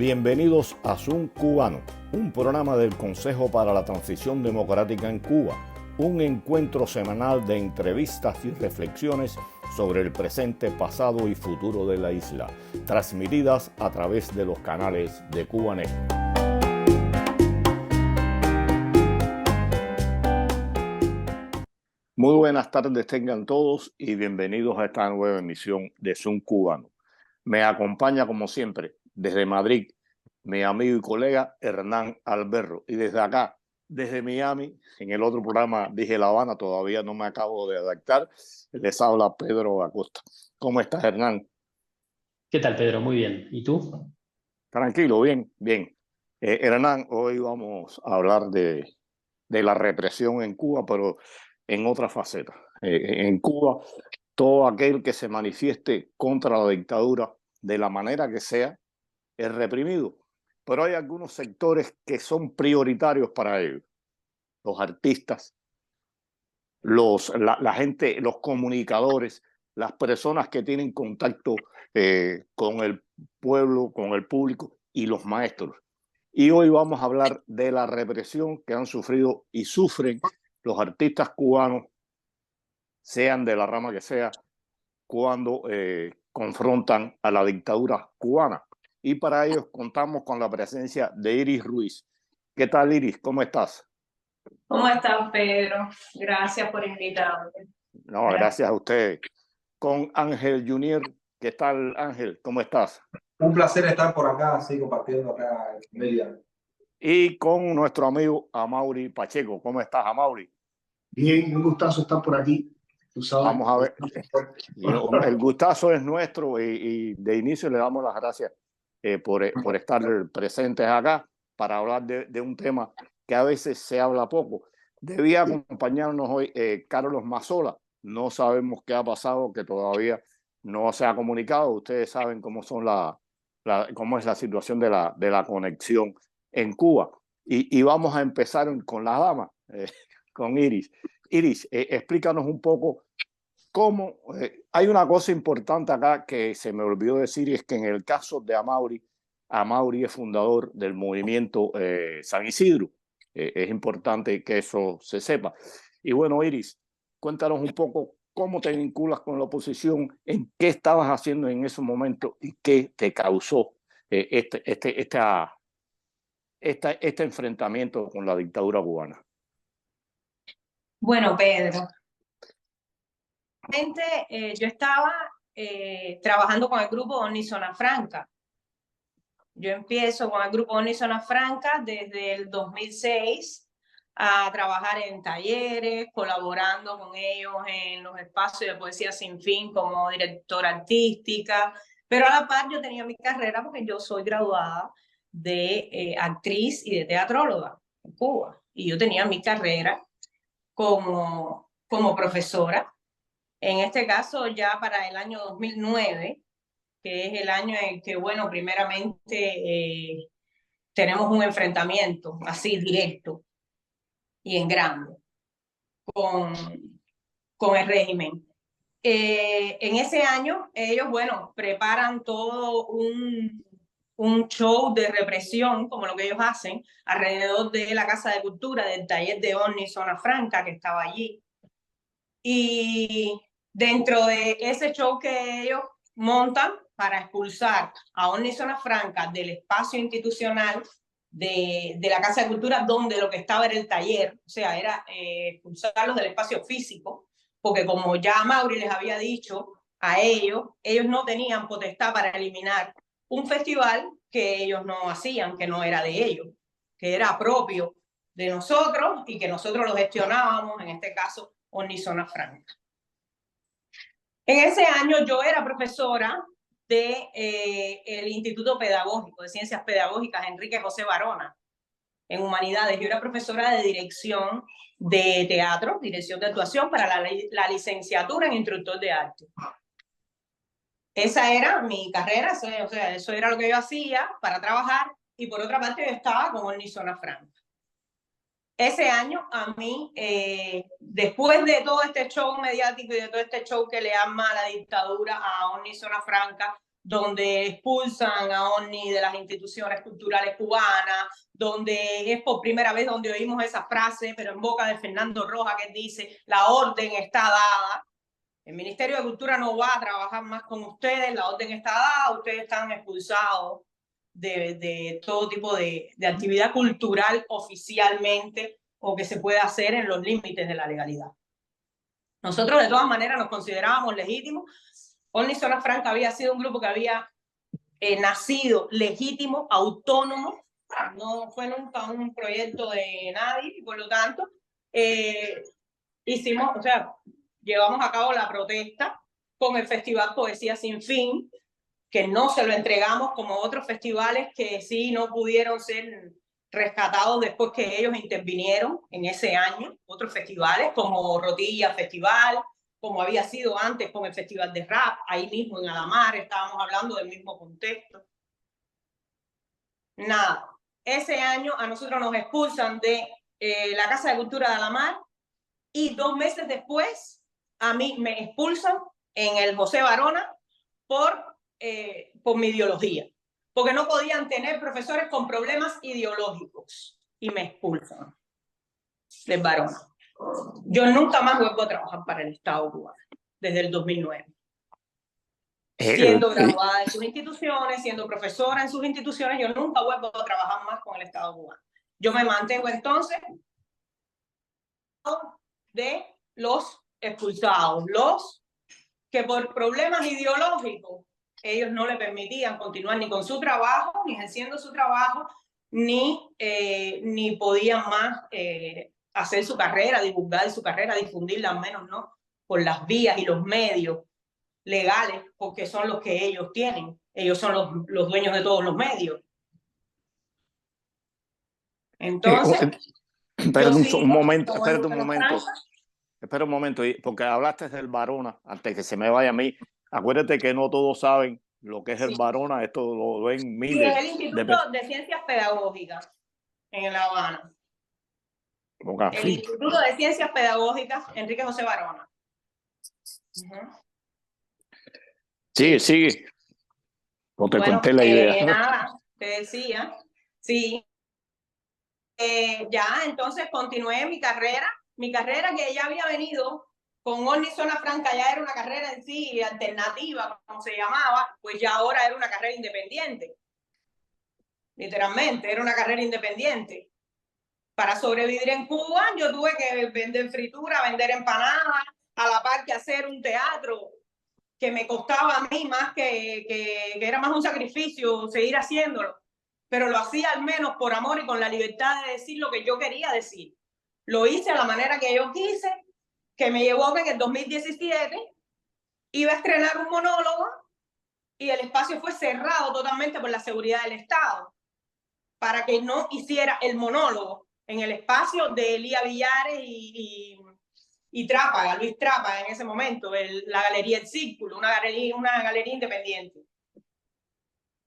Bienvenidos a Zoom Cubano, un programa del Consejo para la Transición Democrática en Cuba, un encuentro semanal de entrevistas y reflexiones sobre el presente, pasado y futuro de la isla, transmitidas a través de los canales de Cubanet. Muy buenas tardes tengan todos y bienvenidos a esta nueva emisión de Zoom Cubano. Me acompaña como siempre desde Madrid mi amigo y colega Hernán Alberro, y desde acá, desde Miami, en el otro programa dije La Habana, todavía no me acabo de adaptar, les habla Pedro Acosta. ¿Cómo estás, Hernán? ¿Qué tal, Pedro? Muy bien. ¿Y tú? Tranquilo, bien, bien. Hernán, hoy vamos a hablar de la represión en Cuba, pero en otra faceta. En Cuba, todo aquel que se manifieste contra la dictadura de la manera que sea es reprimido. Pero hay algunos sectores que son prioritarios para ellos. Los artistas, la gente, los comunicadores, las personas que tienen contacto con el pueblo, con el público y los maestros. Y hoy vamos a hablar de la represión que han sufrido y sufren los artistas cubanos, sean de la rama que sea, cuando confrontan a la dictadura cubana. Y para ello contamos con la presencia de Iris Ruiz. ¿Qué tal, Iris? ¿Cómo estás? ¿Cómo estás, Pedro? Gracias por invitarme. No, gracias a usted. Con Ángel Junior. ¿Qué tal, Ángel? ¿Cómo estás? Un placer estar por acá, así compartiendo acá en Mérida. Y con nuestro amigo Amaury Pacheco. ¿Cómo estás, Amaury? Bien, un gustazo estar por aquí. Tú sabes. Vamos a ver. El gustazo es nuestro y de inicio le damos las gracias por estar presentes acá para hablar de un tema que a veces se habla poco. Debía acompañarnos hoy Carlos Mazzola. No sabemos qué ha pasado, que todavía no se ha comunicado. Ustedes saben cómo son cómo es la situación de la conexión en Cuba. Y vamos a empezar con las damas, con Iris. Iris, explícanos un poco cómo. Hay una cosa importante acá que se me olvidó decir, y es que en el caso de Amaury es fundador del movimiento San Isidro. Es importante que eso se sepa. Y bueno, Iris, cuéntanos un poco cómo te vinculas con la oposición, en qué estabas haciendo en ese momento y qué te causó este enfrentamiento con la dictadura cubana. Bueno, Pedro, yo estaba trabajando con el grupo ONNI Zona Franca. Yo empiezo con el grupo ONNI Zona Franca desde el 2006 a trabajar en talleres, colaborando con ellos en los espacios de Poesía Sin Fin como directora artística, pero a la par yo tenía mi carrera porque yo soy graduada de actriz y de teatróloga en Cuba, y yo tenía mi carrera como profesora. En este caso, ya para el año 2009, que es el año en que, bueno, primeramente tenemos un enfrentamiento así directo y en grande con el régimen. En ese año, ellos, bueno, preparan todo un show de represión, como lo que ellos hacen, alrededor de la Casa de Cultura, del taller de ONNI Zona Franca, que estaba allí. Y dentro de ese show que ellos montan para expulsar a ONNI Zona Franca del espacio institucional de la Casa de Cultura, donde lo que estaba era el taller, o sea, era expulsarlos del espacio físico, porque como ya Amaury les había dicho a ellos no tenían potestad para eliminar un festival que ellos no hacían, que no era de ellos, que era propio de nosotros y que nosotros lo gestionábamos, en este caso ONNI Zona Franca. En ese año yo era profesora del Instituto Pedagógico de Ciencias Pedagógicas Enrique José Barona en Humanidades. Yo era profesora de dirección de teatro, dirección de actuación para la licenciatura en instructor de arte. Esa era mi carrera, o sea, eso era lo que yo hacía para trabajar, y por otra parte yo estaba con ONNI Zona Franca. Ese año a mí, después de todo este show mediático y de todo este show que le arma la dictadura a ONNI Zona Franca, donde expulsan a ONNI de las instituciones culturales cubanas, donde es por primera vez donde oímos esa frase, pero en boca de Fernando Rojas, que dice, la orden está dada. El Ministerio de Cultura no va a trabajar más con ustedes, la orden está dada, ustedes están expulsados de todo tipo de actividad cultural oficialmente o que se pueda hacer en los límites de la legalidad. Nosotros de todas maneras nos considerábamos legítimos. ONNI Zona Franca había sido un grupo que había nacido legítimo, autónomo, no fue nunca un proyecto de nadie, y por lo tanto hicimos, o sea, llevamos a cabo la protesta con el Festival Poesía Sin Fin, que no se lo entregamos como otros festivales que sí no pudieron ser rescatados después que ellos intervinieron en ese año, otros festivales como Rotilla Festival, como había sido antes con el Festival de Rap, ahí mismo en Alamar, estábamos hablando del mismo contexto. Nada, ese año a nosotros nos expulsan de la Casa de Cultura de Alamar y 2 meses después a mí me expulsan en el José Barona por mi ideología, porque no podían tener profesores con problemas ideológicos y me expulsan del Barona. Yo nunca más vuelvo a trabajar para el Estado cubano, desde el 2009. Siendo graduada en sus instituciones, siendo profesora en sus instituciones, yo nunca vuelvo a trabajar más con el Estado cubano. Yo me mantengo entonces de los expulsados, los que por problemas ideológicos ellos no le permitían continuar ni con su trabajo, ni ejerciendo su trabajo, ni podían más hacer su carrera, divulgar su carrera, difundirla al menos, ¿no? Por las vías y los medios legales, porque son los que ellos tienen. Ellos son los dueños de todos los medios. Entonces, espérate un momento. Espera un momento, porque hablaste del Barona, antes que se me vaya a mí. Acuérdate que no todos saben lo que es el Barona, esto lo ven miles. Sí, es el Instituto de Ciencias Pedagógicas en La Habana. El Instituto de Ciencias Pedagógicas Enrique José Barona. Sigue. No te conté la idea. Nada, te decía, sí. Ya, entonces continué mi carrera que ya había venido con ONNI Zona Franca, ya era una carrera en sí alternativa, como se llamaba, pues ya ahora era una carrera independiente. Literalmente, era una carrera independiente. Para sobrevivir en Cuba, yo tuve que vender fritura, vender empanadas, a la par que hacer un teatro que me costaba a mí más que era más un sacrificio seguir haciéndolo, pero lo hacía al menos por amor y con la libertad de decir lo que yo quería decir. Lo hice a la manera que yo quise, que me llevó a que en el 2017 iba a estrenar un monólogo y el espacio fue cerrado totalmente por la seguridad del Estado para que no hiciera el monólogo en el espacio de Elía Villares y Trápaga, Luis Trápaga en ese momento, la Galería El Círculo, una galería independiente.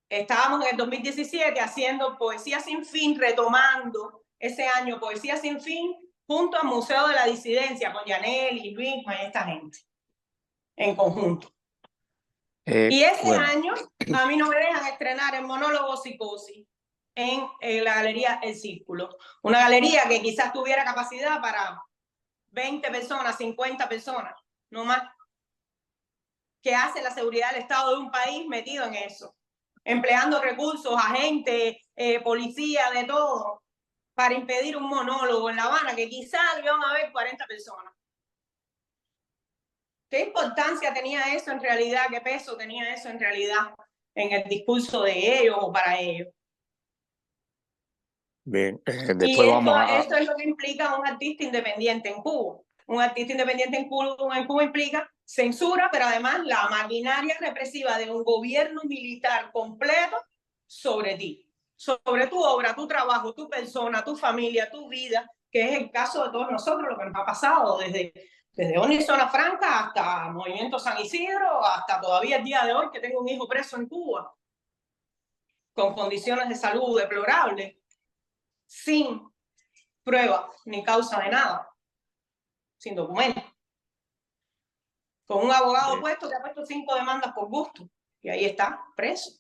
Estábamos en el 2017 haciendo Poesía Sin Fin, retomando ese año Poesía Sin Fin, junto al Museo de la Disidencia, con Yanel y Luis, con esta gente, en conjunto. Y ese año a mí no me dejan estrenar el monólogo Psicosis en la Galería El Círculo. Una galería que quizás tuviera capacidad para 20 personas, 50 personas, no más. ¿Qué hace la seguridad del Estado de un país metido en eso? Empleando recursos, agentes, policía, de todo, para impedir un monólogo en La Habana, que quizás iban a haber 40 personas. ¿Qué importancia tenía eso en realidad? ¿Qué peso tenía eso en realidad en el discurso de ellos o para ellos? Bien, después y vamos esto es lo que implica un artista independiente en Cuba. Un artista independiente en Cuba implica censura, pero además la maquinaria represiva de un gobierno militar completo sobre ti, sobre tu obra, tu trabajo, tu persona, tu familia, tu vida, que es el caso de todos nosotros, lo que nos ha pasado desde ONNI Zona Franca hasta Movimiento San Isidro, hasta todavía el día de hoy que tengo un hijo preso en Cuba, con condiciones de salud deplorables, sin prueba ni causa de nada, sin documento, con un abogado puesto que ha puesto 5 demandas por gusto, y ahí está, preso.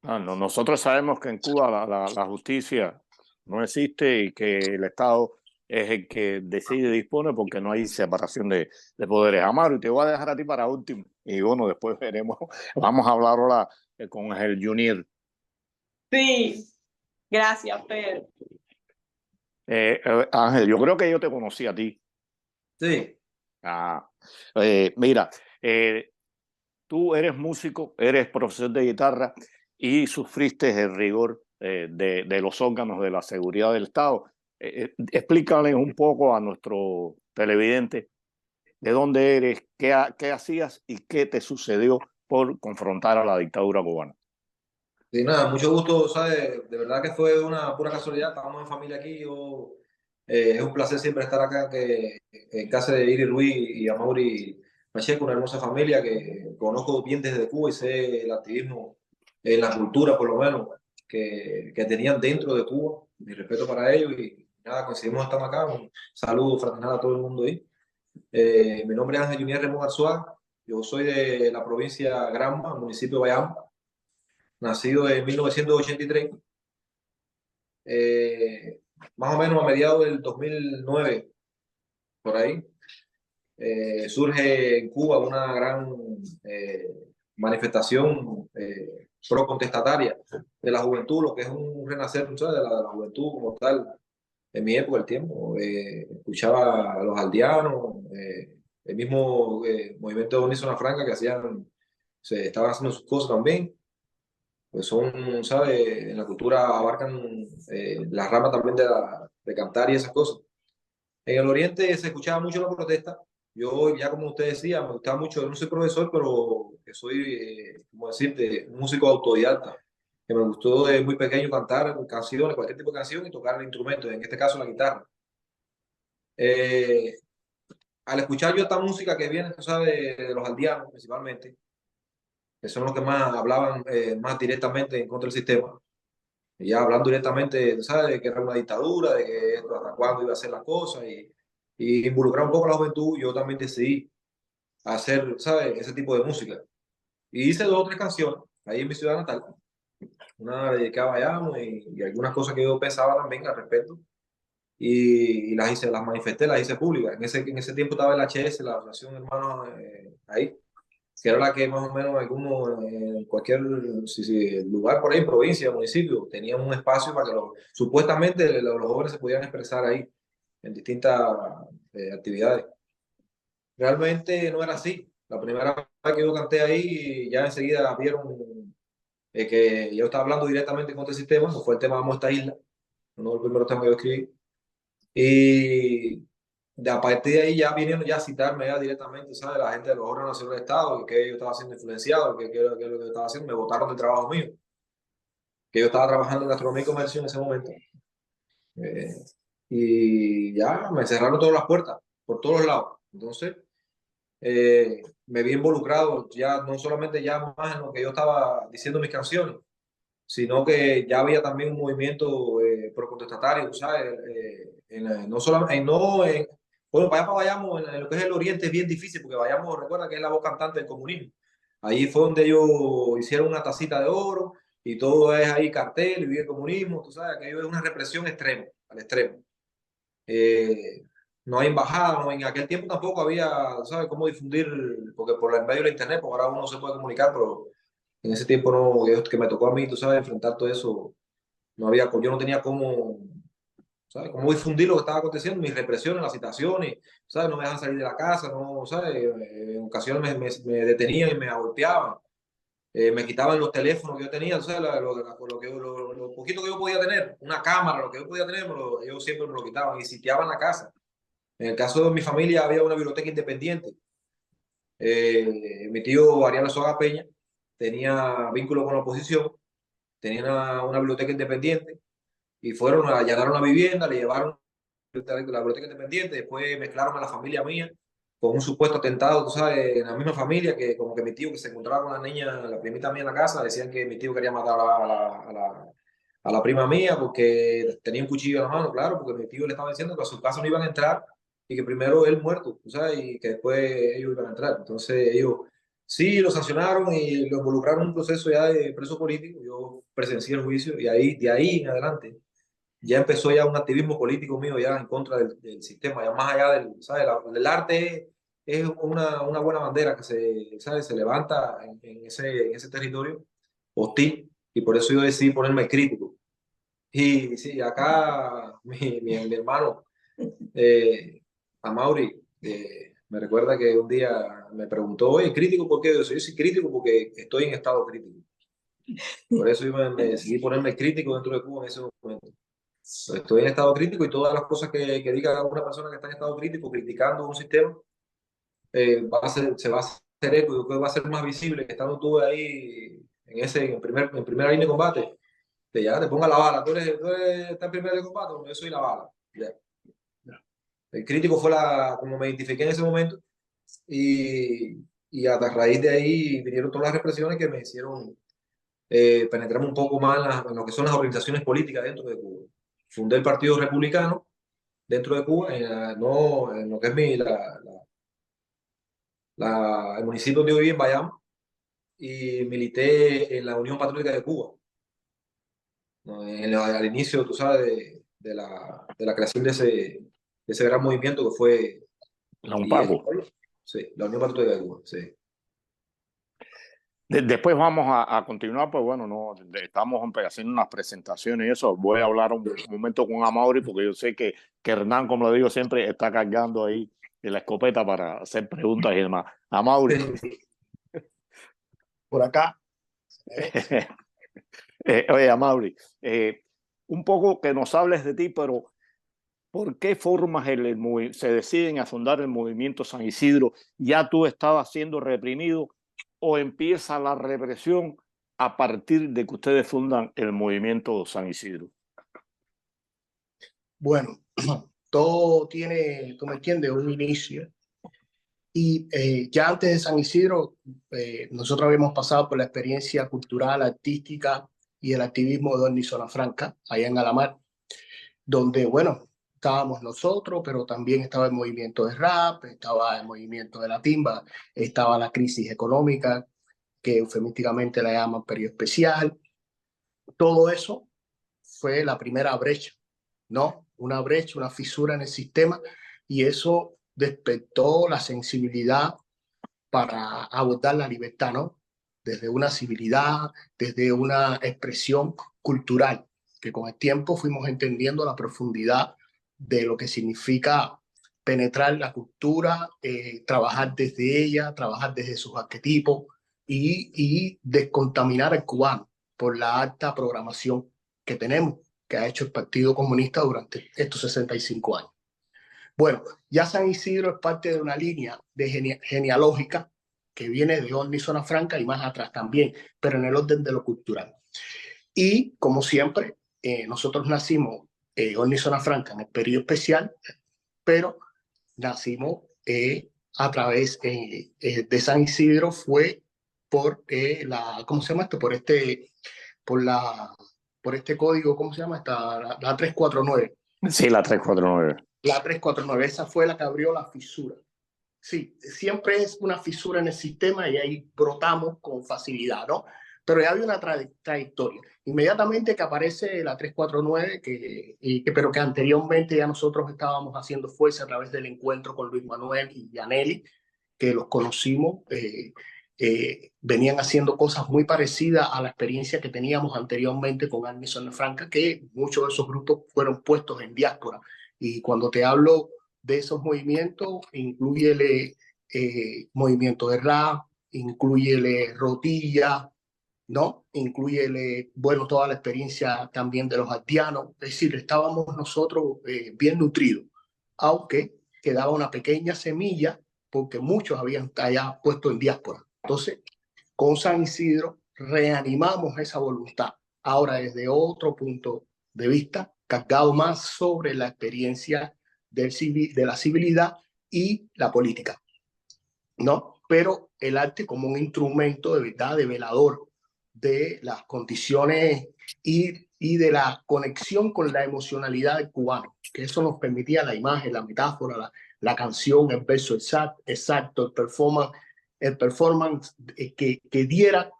Nosotros sabemos que en Cuba la justicia no existe y que el Estado es el que decide y dispone porque no hay separación de poderes. Amaro, y te voy a dejar a ti para último. Y bueno, después veremos. Vamos a hablar ahora con el Junior. Sí, gracias, Pedro. Ángel, yo creo que yo te conocí a ti. Sí. Mira, tú eres músico, eres profesor de guitarra y sufriste el rigor de los órganos de la seguridad del Estado. Explícale un poco a nuestro televidente de dónde eres, qué hacías y qué te sucedió por confrontar a la dictadura cubana. Sí, nada, mucho gusto, ¿sabes? De verdad que fue una pura casualidad. Estábamos en familia aquí. Es un placer siempre estar acá en casa de Iri Ruiz y Amaury Pacheco, una hermosa familia que conozco bien desde Cuba y sé el activismo en la cultura, por lo menos, que tenían dentro de Cuba. Mi respeto para ellos y nada, coincidimos, estamos acá. Un saludo fraternal a todo el mundo ahí. Mi nombre es Ángel Junior Remos Arzuaga. Yo soy de la provincia Granma, municipio de Bayamo. Nacido en 1983, más o menos a mediados del 2009, por ahí, surge en Cuba una gran manifestación pro-contestataria de la juventud, lo que es un renacer, ¿sabes? De la juventud como tal. En mi época, el tiempo, escuchaba a los aldeanos, el mismo movimiento de Unísono Franca que se estaban haciendo sus cosas también. Pues son, ¿sabes? En la cultura abarcan las ramas también de cantar y esas cosas. En el Oriente se escuchaba mucho la protesta. Yo, ya como usted decía, me gustaba mucho. Yo no soy profesor, pero que soy, como decirte, un músico autodidacta. Que me gustó de muy pequeño cantar canciones, cualquier tipo de canción y tocar el instrumento, en este caso la guitarra. Al escuchar yo esta música que viene, tú sabes, de los aldeanos principalmente, que son los que más hablaban más directamente en contra del sistema. Y ya hablando directamente, ¿sabes? De que era una dictadura, de que esto hasta cuándo iba a hacer las cosas y involucrar un poco a la juventud, yo también decidí hacer, ¿sabes? Ese tipo de música. Y hice 2 o 3 canciones ahí en mi ciudad natal. Una dedicada a Bayamo y algunas cosas que yo pensaba también al respecto. Y las hice, las manifesté, las hice públicas. En ese tiempo estaba el HS, la Asociación Hermanos, ahí, que era la que más o menos algunos, en cualquier lugar por ahí, provincia, municipio, tenían un espacio para que supuestamente los jóvenes se pudieran expresar ahí en distintas actividades. Realmente no era así. La primera vez que yo canté ahí, ya enseguida vieron que yo estaba hablando directamente contra el sistema, fue el tema de Vamos a esta isla, uno de los primeros temas que yo escribí. Y a partir de ahí ya vinieron ya a citarme ya directamente, ¿sabes? La gente de los órganos nacionales del Estado, que yo estaba siendo influenciado, que es lo que yo estaba haciendo, me botaron del trabajo mío, que yo estaba trabajando en gastronomía y comercio en ese momento. Y ya me cerraron todas las puertas, por todos lados. Entonces, me vi involucrado ya no solamente ya más en lo que yo estaba diciendo mis canciones, sino que ya había también un movimiento pro-contestatario, ¿sabes? No solamente, bueno, para allá para Bayamo, en lo que es el Oriente es bien difícil, porque Bayamo, recuerda que es la voz cantante del comunismo. Ahí fue donde ellos hicieron una tacita de oro y todo es ahí cartel y vive el comunismo, tú sabes, aquello es una represión extrema, al extremo. No hay embajada, no, en aquel tiempo tampoco había, ¿sabes?, cómo difundir, porque por el medio de la internet, pues ahora uno se puede comunicar, pero en ese tiempo no, que me tocó a mí, tú sabes, enfrentar todo eso, no había, yo no tenía cómo, ¿sabes?, cómo difundir lo que estaba aconteciendo, mis represiones, las citaciones, ¿sabes?, no me dejan salir de la casa, no, ¿sabes?, en ocasiones me detenían y me golpeaban, me quitaban los teléfonos que yo tenía, ¿sabes?, lo poquito que yo podía tener, una cámara, lo que yo podía tener, ellos siempre me lo quitaban y sitiaban la casa. En el caso de mi familia había una biblioteca independiente. Mi tío Ariano Soga Peña tenía vínculo con la oposición, tenía una biblioteca independiente y fueron a allanar una vivienda, le llevaron la biblioteca independiente, después mezclaron a la familia mía con un supuesto atentado, tú sabes, en la misma familia, que como que mi tío que se encontraba con la niña, la primita mía en la casa, decían que mi tío quería matar a la prima mía porque tenía un cuchillo en la mano, claro, porque mi tío le estaba diciendo que a su casa no iban a entrar y que primero él muerto, tú sabes, y que después ellos iban a entrar. Entonces ellos Sí, lo sancionaron y lo involucraron en un proceso ya de preso político. Yo presencié el juicio y de ahí en adelante ya empezó ya un activismo político mío ya en contra del sistema, ya más allá del, ¿sabes? El arte es una buena bandera que se, ¿sabes? Se levanta en ese territorio hostil y por eso yo decidí ponerme crítico. Y sí, acá mi hermano, Amaury, me recuerda que un día me preguntó, oye, ¿crítico por qué? Yo soy crítico porque estoy en estado crítico. Por eso yo me decidí ponerme crítico dentro de Cuba en ese momento. Estoy en estado crítico y todas las cosas que diga una persona que está en estado crítico, criticando un sistema, se va a hacer eco. Yo creo que va a ser más visible que estando tú ahí en primera línea de combate, que ya te ponga la bala. Estás en primera línea de combate, yo soy la bala. Ya. El crítico fue como me identifiqué en ese momento y a raíz de ahí vinieron todas las represiones que me hicieron penetrarme un poco más en lo que son las organizaciones políticas dentro de Cuba. Fundé el Partido Republicano dentro de Cuba, no, en lo que es el municipio donde yo viví, en Bayamo, y milité en la Unión Patriótica de Cuba. ¿No? Al inicio, tú sabes, de la creación de ese gran movimiento que fue La UNPACO. Sí, la Unión Patriótica de Cuba, sí. Después vamos a continuar, pues bueno, no, estamos haciendo unas presentaciones y eso. Voy a hablar un momento con Amaury porque yo sé que Hernán, como lo digo siempre, está cargando ahí en la escopeta para hacer preguntas y demás. Amaury. Por acá. Oye, Amaury, un poco que nos hables de ti, pero ¿por qué formas se deciden a fundar el movimiento San Isidro? ¿Ya tú estabas siendo reprimido o empieza la represión a partir de que ustedes fundan el movimiento San Isidro? Bueno, todo tiene, tú me entiendes, un inicio. Y ya antes de San Isidro, nosotros habíamos pasado por la experiencia cultural, artística y el activismo de Orni Zona Franca, allá en Alamar, donde, bueno, estábamos nosotros, pero también estaba el movimiento de rap, estaba el movimiento de la timba, estaba la crisis económica, que eufemísticamente la llaman periodo especial. Todo eso fue la primera brecha, ¿no? Una brecha, una fisura en el sistema, y eso despertó la sensibilidad para abordar la libertad, ¿no? Desde una civilidad, desde una expresión cultural, que con el tiempo fuimos entendiendo la profundidad de lo que significa penetrar la cultura, trabajar desde ella, trabajar desde sus arquetipos y descontaminar al cubano por la alta programación que tenemos, que ha hecho el Partido Comunista durante estos 65 años. Bueno, ya San Isidro es parte de una línea de genealógica que viene de Orni Zona Franca y más atrás también, pero en el orden de lo cultural. Y como siempre, nosotros nacimos Orni Zona Franca en el periodo especial, pero nacimos a través de San Isidro, fue por ¿cómo se llama esto? Por este código, ¿cómo se llama? La 349. Sí, la 349. La 349, esa fue la que abrió la fisura. Sí, siempre es una fisura en el sistema y ahí brotamos con facilidad, ¿no? Pero ya había una trayectoria. Inmediatamente que aparece la 349, pero que anteriormente ya nosotros estábamos haciendo fuerza a través del encuentro con Luis Manuel y Yaneli, que los conocimos, venían haciendo cosas muy parecidas a la experiencia que teníamos anteriormente con Orni Zona Franca, que muchos de esos grupos fueron puestos en diáspora. Y cuando te hablo de esos movimientos, incluyele movimiento de rap, incluyele rotilla, ¿no? Incluyele, bueno, toda la experiencia también de los haitianos. Es decir, estábamos nosotros bien nutridos, aunque quedaba una pequeña semilla porque muchos habían allá puesto en diáspora. Entonces, con San Isidro reanimamos esa voluntad, ahora desde otro punto de vista, cargado más sobre la experiencia de la civilidad y la política, ¿no? Pero el arte como un instrumento de verdad, de velador de las condiciones y de la conexión con la emocionalidad del cubano, que eso nos permitía la imagen, la metáfora, la canción, el verso exacto, el performance, el performance que diera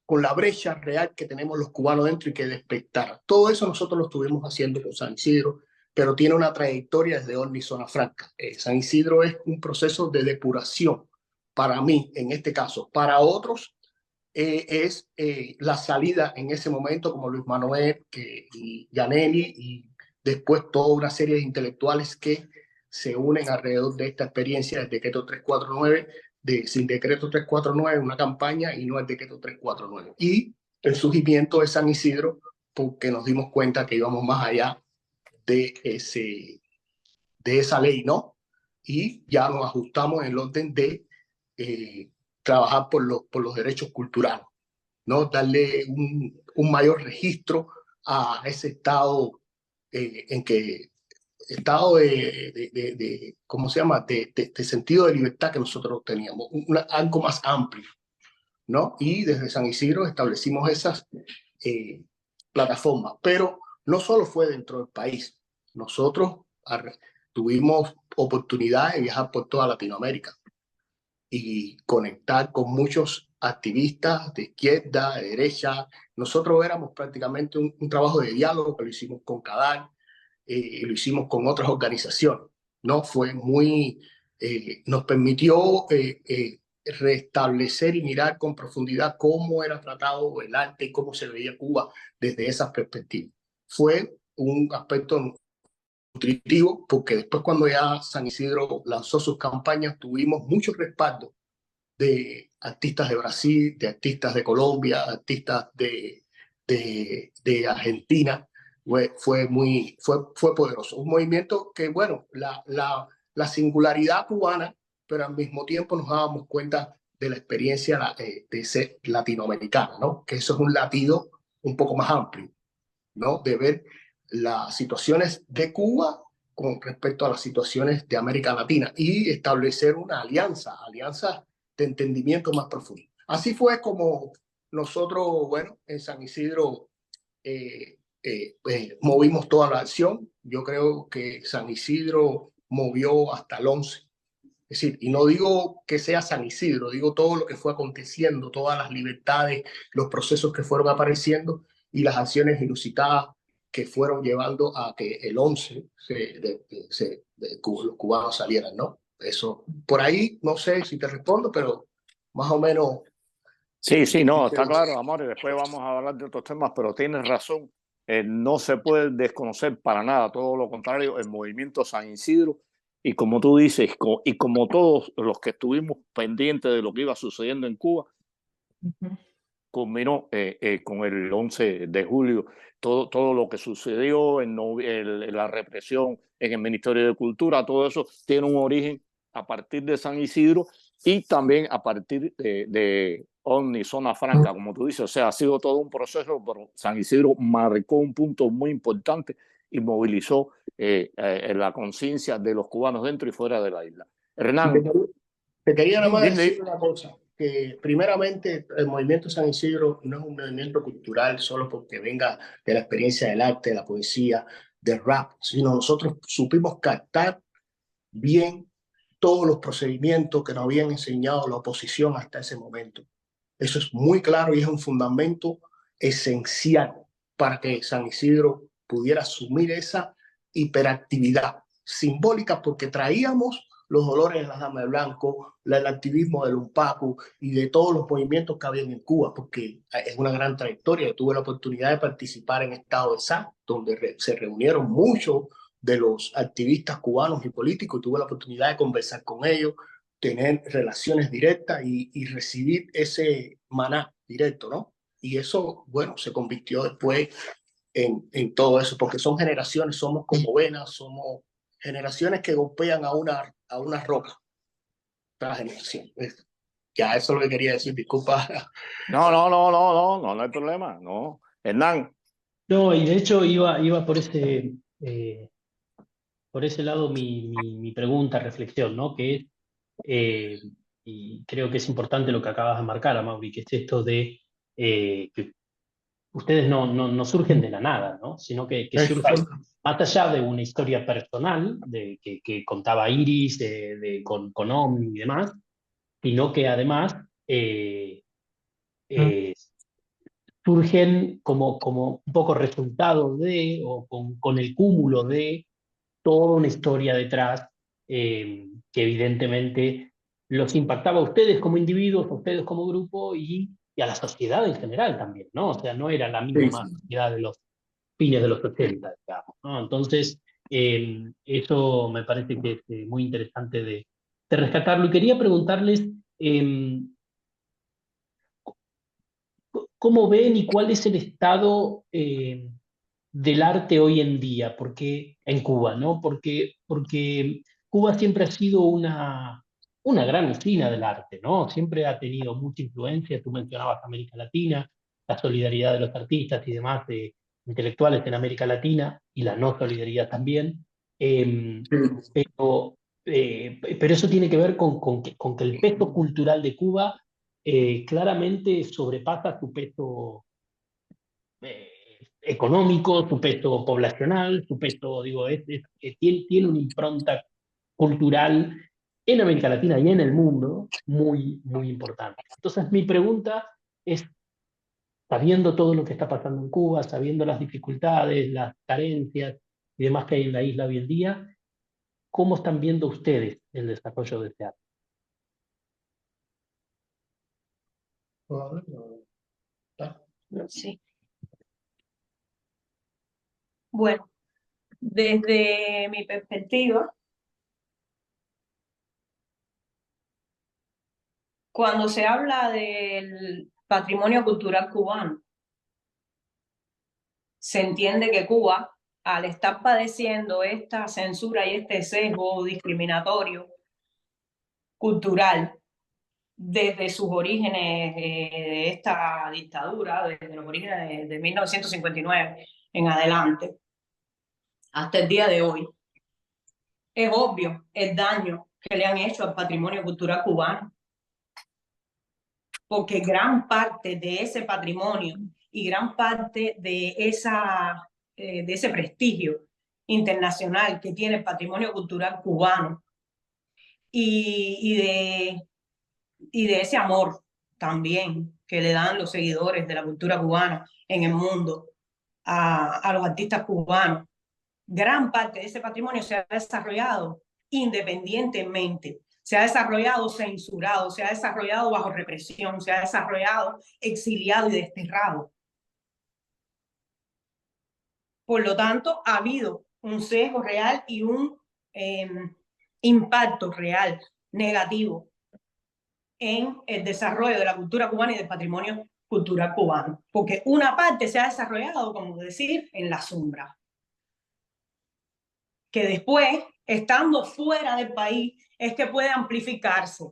con la brecha real que tenemos los cubanos dentro y que despertara. Todo eso nosotros lo estuvimos haciendo con San Isidro, pero tiene una trayectoria desde OVNI Zona Franca. San Isidro es un proceso de depuración para mí, en este caso. Para otros es la salida en ese momento, como Luis Manuel y Yaneli, y después toda una serie de intelectuales que se unen alrededor de esta experiencia del decreto 349, sin decreto 349, una campaña y no el decreto 349. Y el surgimiento de San Isidro, porque nos dimos cuenta que íbamos más allá de esa ley, ¿no? Y ya nos ajustamos en el orden de trabajar por los derechos culturales, ¿no? Darle un mayor registro a ese estado en que estado ¿cómo se llama? De sentido de libertad que nosotros teníamos, algo más amplio, ¿no? Y desde San Isidro establecimos esas plataformas, pero no solo fue dentro del país. Nosotros tuvimos oportunidad de viajar por toda Latinoamérica y conectar con muchos activistas de izquierda, de derecha. Nosotros éramos prácticamente un trabajo de diálogo que lo hicimos con CADAL, lo hicimos con otras organizaciones, ¿no? Fue muy, nos permitió restablecer y mirar con profundidad cómo era tratado el arte y cómo se veía Cuba desde esas perspectivas. Fue un aspecto nutritivo, porque después cuando ya San Isidro lanzó sus campañas, tuvimos mucho respaldo de artistas de Brasil, de artistas de Colombia, artistas de Argentina. Fue poderoso. Un movimiento que, bueno, la singularidad cubana, pero al mismo tiempo nos dábamos cuenta de la experiencia de ser latinoamericana, ¿no? Que eso es un latido un poco más amplio, ¿no? De ver las situaciones de Cuba con respecto a las situaciones de América Latina y establecer una alianza de entendimiento más profundo. Así fue como nosotros, bueno, en San Isidro movimos toda la acción. Yo creo que San Isidro movió hasta el 11. Es decir, y no digo que sea San Isidro, digo todo lo que fue aconteciendo, todas las libertades, los procesos que fueron apareciendo y las acciones inusitadas que fueron llevando a que el 11 los cubanos salieran, ¿no? Eso, por ahí, no sé si te respondo, pero más o menos. Sí, sí, no, está claro, amor, y después vamos a hablar de otros temas, pero tienes razón, no se puede desconocer para nada, todo lo contrario, el movimiento San Isidro, y como tú dices, y como todos los que estuvimos pendientes de lo que iba sucediendo en Cuba, culminó con el 11 de julio, todo lo que sucedió en la represión en el Ministerio de Cultura, todo eso tiene un origen a partir de San Isidro y también a partir de OVNI Zona Franca, como tú dices. O sea, ha sido todo un proceso, pero San Isidro marcó un punto muy importante y movilizó la conciencia de los cubanos dentro y fuera de la isla. Hernán. Te quería nada más decir una cosa, que primeramente el movimiento San Isidro no es un movimiento cultural solo porque venga de la experiencia del arte, de la poesía, del rap, sino nosotros supimos captar bien todos los procedimientos que nos habían enseñado la oposición hasta ese momento. Eso es muy claro y es un fundamento esencial para que San Isidro pudiera asumir esa hiperactividad simbólica, porque traíamos los dolores de la Dama de Blanco, el activismo del UNPACU y de todos los movimientos que habían en Cuba, porque es una gran trayectoria. Tuve la oportunidad de participar en Estado de Sá, donde se reunieron muchos de los activistas cubanos y políticos, y tuve la oportunidad de conversar con ellos, tener relaciones directas y recibir ese maná directo, ¿no? Y eso, bueno, se convirtió después en todo eso, porque son generaciones, somos como venas, somos generaciones que golpean a una roca, cada generación. Ya, eso es lo que quería decir, disculpa. No hay problema, no. Hernán. No, y de hecho iba por ese lado mi pregunta, reflexión, ¿no? Que es, y creo que es importante lo que acabas de marcar, Amaury, que es esto de que ustedes no surgen de la nada, ¿no? Sino que surgen más allá de una historia personal que contaba Iris, con OVNI y demás, sino que además surgen como un poco resultado de, o con el cúmulo de toda una historia detrás que evidentemente los impactaba a ustedes como individuos, a ustedes como grupo y a la sociedad en general también, ¿no? O sea, no era la misma sociedad de los fines de los 80, digamos, ¿no? Entonces, eso me parece que es muy interesante de rescatarlo. Y quería preguntarles cómo ven y cuál es el estado del arte hoy en día, porque en Cuba, ¿no? Porque Cuba siempre ha sido una gran usina del arte, ¿no? Siempre ha tenido mucha influencia. Tú mencionabas América Latina, la solidaridad de los artistas y demás intelectuales en América Latina y la no solidaridad también. Pero, pero eso tiene que ver con que el peso cultural de Cuba claramente sobrepasa su peso económico, su peso poblacional, su peso, digo, tiene una impronta cultural en América Latina y en el mundo muy importante. Entonces mi pregunta es, sabiendo todo lo que está pasando en Cuba, sabiendo las dificultades, las carencias y demás que hay en la isla hoy en día, ¿cómo están viendo ustedes el desarrollo de este arte? Sí. Bueno, desde mi perspectiva, cuando se habla del patrimonio cultural cubano, se entiende que Cuba, al estar padeciendo esta censura y este sesgo discriminatorio cultural desde sus orígenes de esta dictadura, desde los orígenes de 1959 en adelante, hasta el día de hoy, es obvio el daño que le han hecho al patrimonio cultural cubano, porque gran parte de ese patrimonio y gran parte de ese prestigio internacional que tiene el patrimonio cultural cubano y de ese amor también que le dan los seguidores de la cultura cubana en el mundo a los artistas cubanos. Gran parte de ese patrimonio se ha desarrollado independientemente, se ha desarrollado censurado, se ha desarrollado bajo represión, se ha desarrollado exiliado y desterrado. Por lo tanto, ha habido un sesgo real y un impacto real negativo en el desarrollo de la cultura cubana y del patrimonio cultural cubano, porque una parte se ha desarrollado, como decir, en la sombra, que después, estando fuera del país, es que puede amplificarse.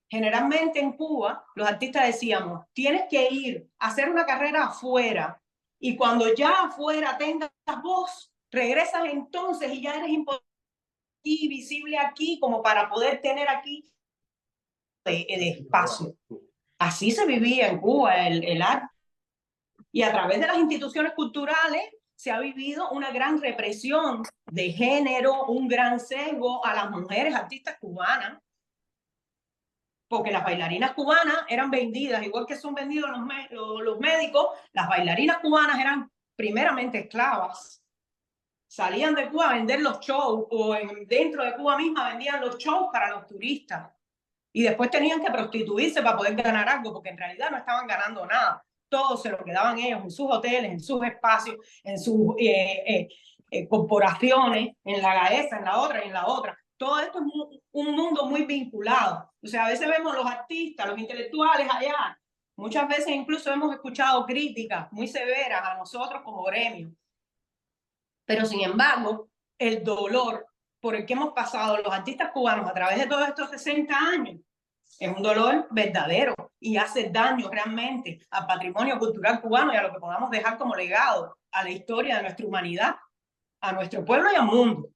Generalmente en Cuba, los artistas decíamos, tienes que ir a hacer una carrera afuera, y cuando ya afuera tengas voz, regresas entonces y ya eres importante y visible aquí, como para poder tener aquí el espacio. Así se vivía en Cuba el arte. Y a través de las instituciones culturales se ha vivido una gran represión de género, un gran sesgo a las mujeres artistas cubanas, porque las bailarinas cubanas eran vendidas, igual que son vendidos los médicos, las bailarinas cubanas eran primeramente esclavas. Salían de Cuba a vender los shows, o dentro de Cuba misma vendían los shows para los turistas. Y después tenían que prostituirse para poder ganar algo, porque en realidad no estaban ganando nada. Todo se lo quedaban ellos en sus hoteles, en sus espacios, en sus corporaciones, en la Gaesa, en la otra y en la otra. Todo esto es un mundo muy vinculado. O sea, a veces vemos los artistas, los intelectuales allá. Muchas veces incluso hemos escuchado críticas muy severas a nosotros como gremio. Pero sin embargo, el dolor por el que hemos pasado los artistas cubanos a través de todos estos 60 años es un dolor verdadero y hace daño realmente al patrimonio cultural cubano y a lo que podamos dejar como legado a la historia de nuestra humanidad, a nuestro pueblo y al mundo.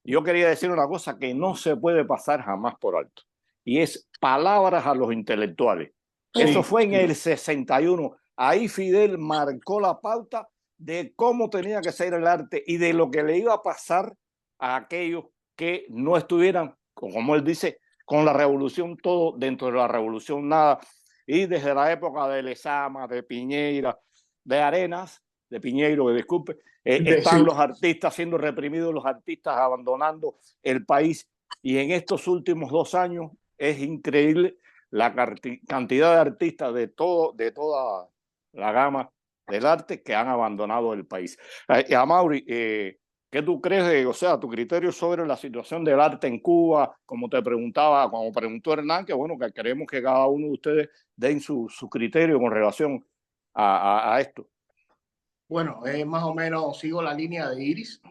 Yo quería decir una cosa que no se puede pasar jamás por alto, y es palabras a los intelectuales. Sí, eso fue en el 61. Ahí Fidel marcó la pauta de cómo tenía que ser el arte y de lo que le iba a pasar a aquellos que no estuvieran, como él dice, con la revolución todo, dentro de la revolución nada. Y desde la época de Lezama, de Piñeira, de Arenas, de Piñeiro, disculpe, están los artistas siendo reprimidos, los artistas abandonando el país. Y en estos últimos 2 años es increíble la cantidad de artistas de toda la gama del arte que han abandonado el país. Amaury, ¿qué tú crees o sea, tu criterio sobre la situación del arte en Cuba? Como te preguntaba, como preguntó Hernán, que bueno, que queremos que cada uno de ustedes den su criterio con relación a esto. Bueno, más o menos sigo la línea de Iris.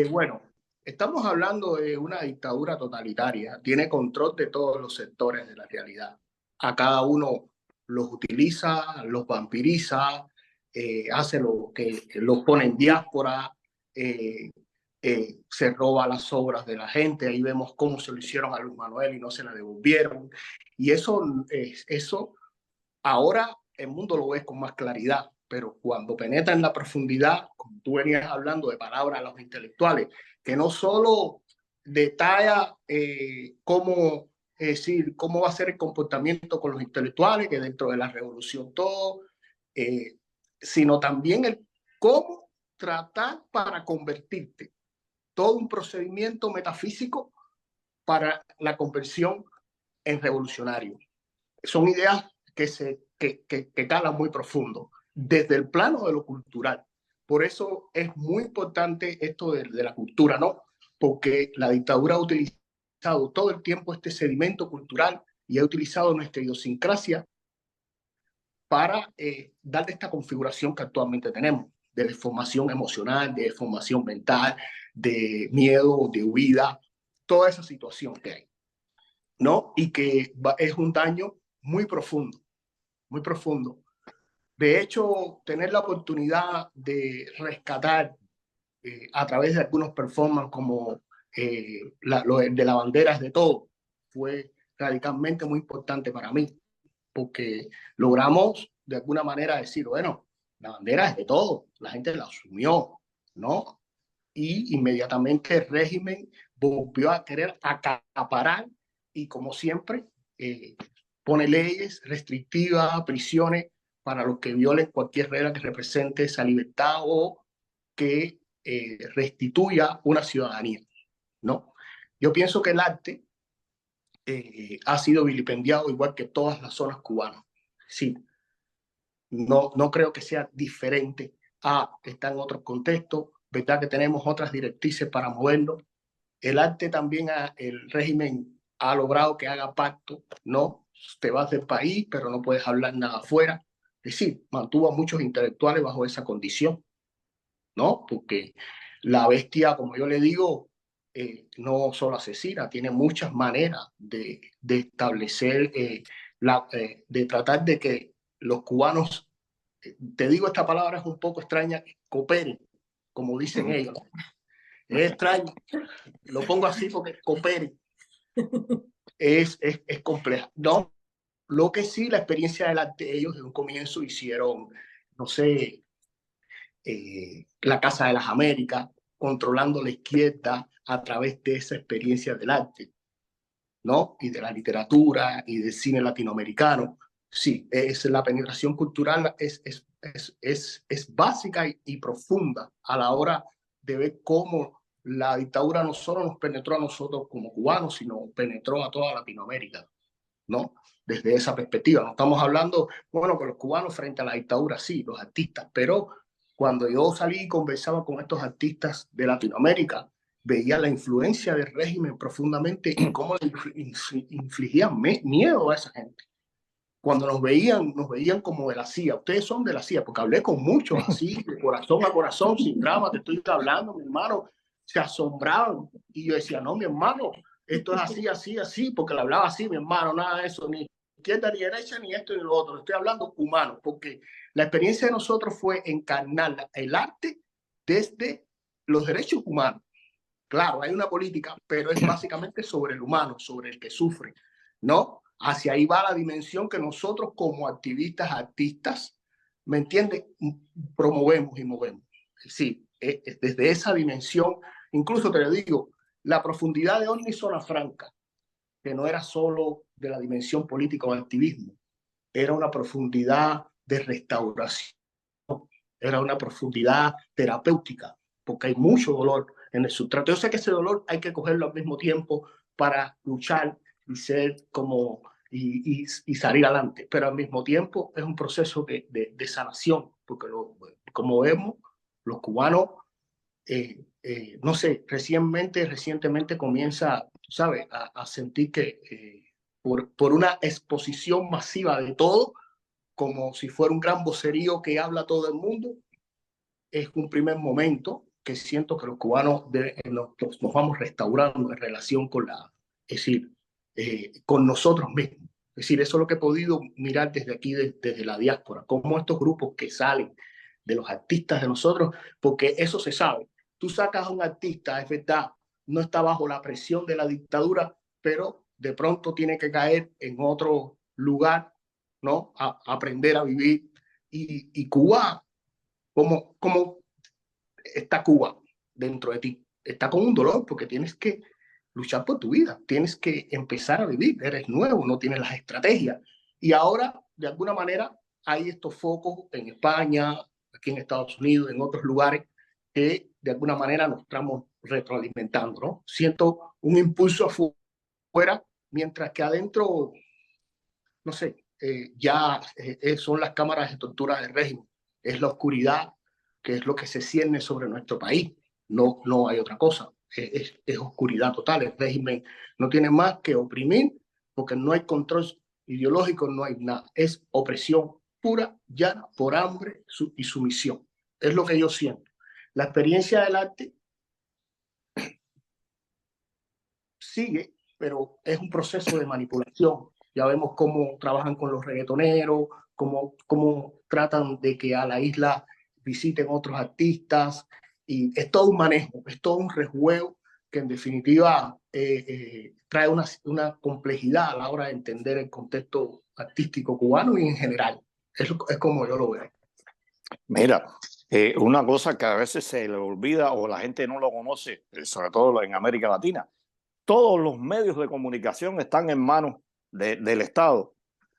Bueno, estamos hablando de una dictadura totalitaria. Tiene control de todos los sectores de la realidad. A cada uno los utiliza, los vampiriza, hace lo que los pone en diáspora, se roba las obras de la gente. Ahí vemos cómo se lo hicieron a Luis Manuel y no se la devolvieron. Y eso ahora el mundo lo ve con más claridad. Pero cuando penetra en la profundidad, como tú venías hablando de palabras a los intelectuales, que no solo detalla cómo va a ser el comportamiento con los intelectuales, que dentro de la revolución todo, sino también el cómo tratar para convertirte, todo un procedimiento metafísico para la conversión en revolucionario. Son ideas que calan muy profundo desde el plano de lo cultural. Por eso es muy importante esto de la cultura, ¿no? Porque la dictadura ha utilizado todo el tiempo este sedimento cultural y ha utilizado nuestra idiosincrasia para darle esta configuración que actualmente tenemos, de deformación emocional, de deformación mental, de miedo, de huida, toda esa situación que hay, ¿no? Y que es un daño muy profundo, muy profundo. De hecho, tener la oportunidad de rescatar a través de algunos performances como lo de la bandera es de todo, fue radicalmente muy importante para mí, porque logramos de alguna manera decir, bueno, la bandera es de todo, la gente la asumió, ¿no? Y inmediatamente el régimen volvió a querer acaparar y como siempre pone leyes restrictivas, prisiones para los que violen cualquier regla que represente esa libertad o que restituya una ciudadanía, ¿no? Yo pienso que el arte ha sido vilipendiado igual que todas las zonas cubanas. Sí, no creo que sea diferente está en otros contextos, verdad que tenemos otras directrices para movernos. El arte también, el régimen ha logrado que haga pacto, ¿no? Te vas del país, pero no puedes hablar nada afuera. Es decir, mantuvo a muchos intelectuales bajo esa condición, ¿no? Porque la bestia, como yo le digo, no solo asesina, tiene muchas maneras de establecer, de tratar de que los cubanos, te digo esta palabra es un poco extraña, cooperen, como dicen ellos. Es extraño, lo pongo así porque cooperen. Es compleja. No, lo que sí, la experiencia del arte, ellos desde un comienzo hicieron, no sé, la Casa de las Américas, controlando la izquierda a través de esa experiencia del arte, ¿no? Y de la literatura y del cine latinoamericano. Sí, la penetración cultural es básica y profunda a la hora de ver cómo la dictadura no solo nos penetró a nosotros como cubanos, sino penetró a toda Latinoamérica, ¿no? Desde esa perspectiva. No estamos hablando, bueno, que los cubanos frente a la dictadura, sí, los artistas, pero cuando yo salí y conversaba con estos artistas de Latinoamérica, veía la influencia del régimen profundamente y cómo le infligían miedo a esa gente. Cuando nos veían como de la CIA. Ustedes son de la CIA, porque hablé con muchos así, de corazón a corazón, sin drama, te estoy hablando, mi hermano. Se asombraban y yo decía, no, mi hermano, esto es así, así, así, porque le hablaba así, mi hermano, nada de eso, ni izquierda ni derecha, ni esto ni lo otro. Estoy hablando humano, porque la experiencia de nosotros fue encarnar el arte desde los derechos humanos. Claro, hay una política, pero es básicamente sobre el humano, sobre el que sufre, ¿no? Hacia ahí va la dimensión que nosotros como activistas, artistas, ¿me entiendes? Promovemos y movemos. Sí, desde esa dimensión, incluso te lo digo, la profundidad de Omni Zona Franca que no era solo de la dimensión política o activismo, era una profundidad de restauración, era una profundidad terapéutica, porque hay mucho dolor en el sustrato. Yo sé que ese dolor hay que cogerlo al mismo tiempo para luchar y ser como y salir adelante, pero al mismo tiempo es un proceso de sanación, porque como vemos, los cubanos, no sé, recientemente comienza, ¿sabes?, a sentir que por una exposición masiva de todo, como si fuera un gran vocerío que habla todo el mundo, es un primer momento que siento que los cubanos nos vamos restaurando en relación con es decir, con nosotros mismos. Es decir, eso es lo que he podido mirar desde aquí, desde la diáspora, cómo estos grupos que salen de los artistas de nosotros, porque eso se sabe. Tú sacas a un artista, es verdad, no está bajo la presión de la dictadura, pero de pronto tiene que caer en otro lugar, ¿no? A aprender a vivir. Y Cuba, como está Cuba dentro de ti, está con un dolor porque tienes que luchar por tu vida, tienes que empezar a vivir, eres nuevo, no tienes las estrategias. Y ahora, de alguna manera, hay estos focos en España, aquí en Estados Unidos, en otros lugares, que de alguna manera nos estamos retroalimentando, ¿no? Siento un impulso afuera, mientras que adentro, no sé, ya son las cámaras de tortura del régimen, es la oscuridad, que es lo que se cierne sobre nuestro país. No hay otra cosa. Es oscuridad total. El régimen no tiene más que oprimir, porque no hay control ideológico, no hay nada. Es opresión pura, llana, por hambre y sumisión. Es lo que yo siento. La experiencia del arte sigue, pero es un proceso de manipulación. Ya vemos cómo trabajan con los reggaetoneros, cómo tratan de que a la isla visiten otros artistas, y es todo un manejo, es todo un rejuego que en definitiva trae una complejidad a la hora de entender el contexto artístico cubano y en general. Es como yo lo veo. Mira, una cosa que a veces se le olvida o la gente no lo conoce, sobre todo en América Latina, todos los medios de comunicación están en manos del Estado.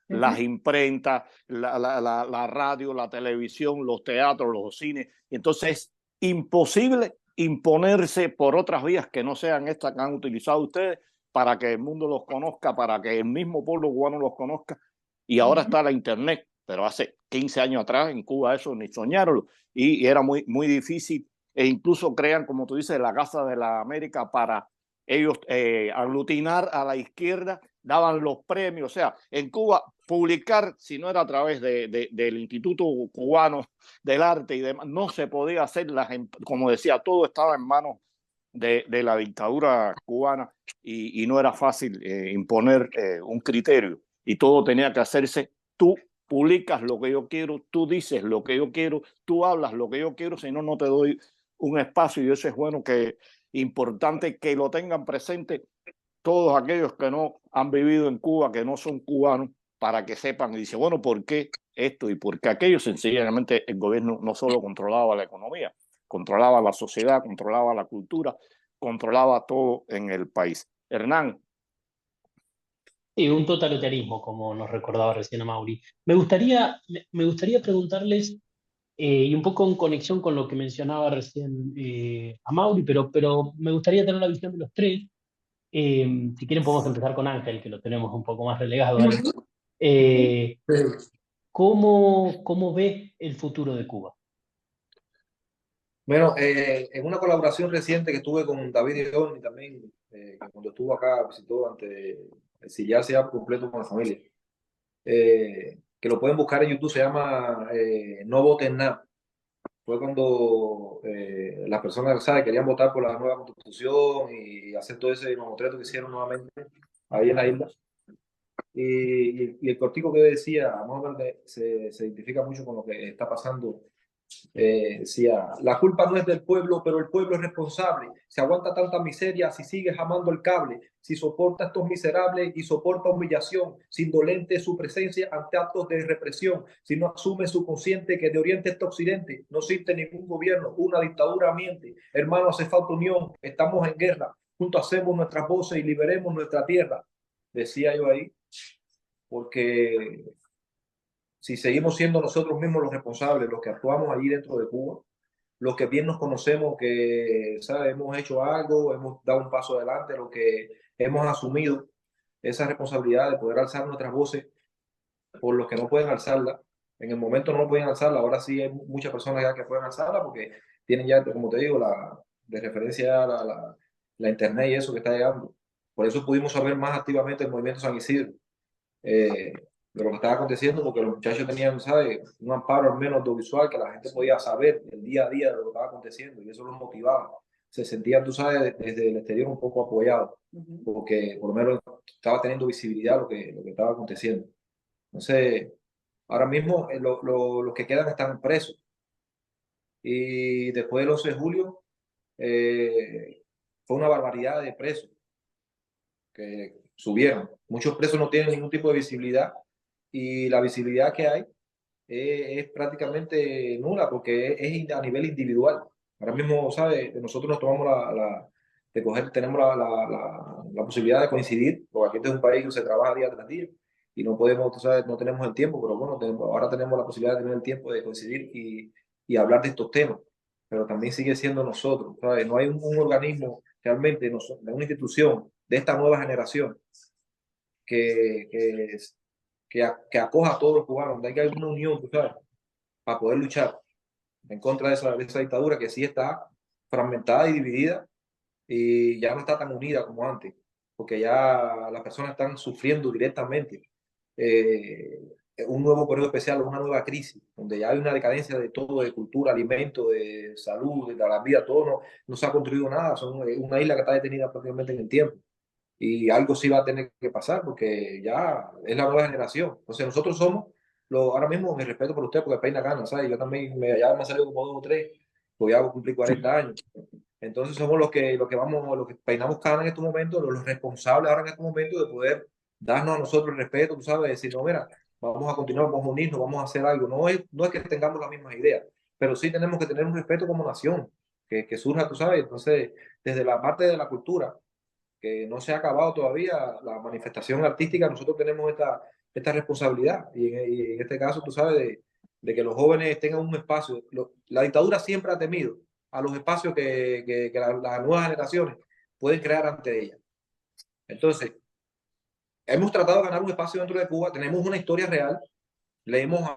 Las imprentas, la radio, la televisión, los teatros, los cines. Entonces es imposible imponerse por otras vías que no sean estas que han utilizado ustedes para que el mundo los conozca, para que el mismo pueblo cubano los conozca. Y ahora está la internet, pero hace 15 años atrás en Cuba eso ni soñaron y era muy, muy difícil. E incluso crean, como tú dices, la Casa de la América para ellos aglutinar a la izquierda, daban los premios. O sea, en Cuba publicar, si no era a través del Instituto Cubano del Arte y demás, no se podía hacer, como decía, todo estaba en manos de la dictadura cubana y no era fácil imponer un criterio y todo tenía que hacerse. Tú publicas lo que yo quiero, tú dices lo que yo quiero, tú hablas lo que yo quiero, si no, no te doy un espacio. Y eso es bueno, que importante que lo tengan presente todos aquellos que no han vivido en Cuba, que no son cubanos, para que sepan y dice, bueno, ¿por qué esto y por qué aquello? Sencillamente el gobierno no solo controlaba la economía, controlaba la sociedad, controlaba la cultura, controlaba todo en el país. Hernán. Sí, un totalitarismo, como nos recordaba recién a Mauri. Me gustaría preguntarles, y un poco en conexión con lo que mencionaba recién a Mauri, pero me gustaría tener la visión de los tres. Si quieren podemos empezar con Ángel, que lo tenemos un poco más relegado ahí. ¿Cómo ves el futuro de Cuba? Bueno, en una colaboración reciente que tuve con David León, también, cuando estuvo acá, visitó antes de exiliarse ya completo con la familia, que lo pueden buscar en YouTube, se llama No Voten Nada. Fue cuando las personas, ¿sabes?, querían votar por la nueva constitución y hacer todo ese mamotreto que hicieron nuevamente ahí en la isla. Y el cortico que decía, más o menos se identifica mucho con lo que está pasando. Decía, la culpa no es del pueblo, pero el pueblo es responsable. Si aguanta tanta miseria, si sigue jamando el cable, si soporta a estos miserables y soporta humillación, si indolente es su presencia ante actos de represión, si no asume su consciente que de oriente hasta occidente no existe ningún gobierno, una dictadura miente. Hermano, hace falta unión, estamos en guerra, juntos hacemos nuestras voces y liberemos nuestra tierra. decía yo ahí, porque si seguimos siendo nosotros mismos los responsables, los que actuamos allí dentro de Cuba, los que bien nos conocemos, que ¿sabes? Hemos hecho algo, hemos dado un paso adelante, los que hemos asumido esa responsabilidad de poder alzar nuestras voces por los que no pueden alzarla. En el momento no pueden alzarla, ahora sí hay muchas personas ya que pueden alzarla porque tienen ya, como te digo, de referencia a la internet y eso que está llegando. Por eso pudimos saber más activamente el movimiento San Isidro, de lo que estaba aconteciendo, porque los muchachos tenían, ¿sabes?, un amparo al menos audiovisual que la gente podía saber el día a día de lo que estaba aconteciendo y eso los motivaba. Se sentían, tú sabes, desde el exterior un poco apoyados, porque por lo menos estaba teniendo visibilidad lo que estaba aconteciendo. Entonces, ahora mismo los que quedan están presos y después del 11 de julio fue una barbaridad de presos que subieron. Muchos presos no tienen ningún tipo de visibilidad y la visibilidad que hay es prácticamente nula porque es a nivel individual. Ahora mismo, ¿sabes? Nosotros nos tomamos de coger, tenemos la posibilidad de coincidir, porque aquí este es un país que se trabaja día tras día y no podemos, tú sabes, no tenemos el tiempo, pero bueno, ahora tenemos la posibilidad de tener el tiempo de coincidir y hablar de estos temas, pero también sigue siendo nosotros, ¿sabes? No hay un organismo realmente, una institución de esta nueva generación que, que, que acoja a todos los cubanos, donde hay una unión, tú sabes, para poder luchar en contra de esa dictadura que sí está fragmentada y dividida y ya no está tan unida como antes, porque ya las personas están sufriendo directamente eh, un nuevo periodo especial, una nueva crisis, donde ya hay una decadencia de todo, de cultura, alimento, de salud, de la vida, todo no se ha construido nada, son una isla que está detenida prácticamente en el tiempo. Y algo sí va a tener que pasar porque ya es la nueva generación. Entonces nosotros somos, ahora mismo mi respeto por usted porque peina ganas, ¿sabes? Yo también ya me han salido como 2 o 3, pues ya cumplí 40 años. Entonces somos los que peinamos canas en estos momentos, los responsables ahora en estos momentos de poder darnos a nosotros el respeto, tú sabes, decir, no, mira, vamos a continuar, vamos a unirnos, vamos a hacer algo. No es que tengamos las mismas ideas, pero sí tenemos que tener un respeto como nación, que surja, tú sabes. Entonces, desde la parte de la cultura, que no se ha acabado todavía la manifestación artística, nosotros tenemos esta responsabilidad y en este caso, tú sabes, de que los jóvenes tengan un espacio. La dictadura siempre ha temido a los espacios que las nuevas generaciones pueden crear ante ella. Entonces, hemos tratado de ganar un espacio dentro de Cuba, tenemos una historia real, le hemos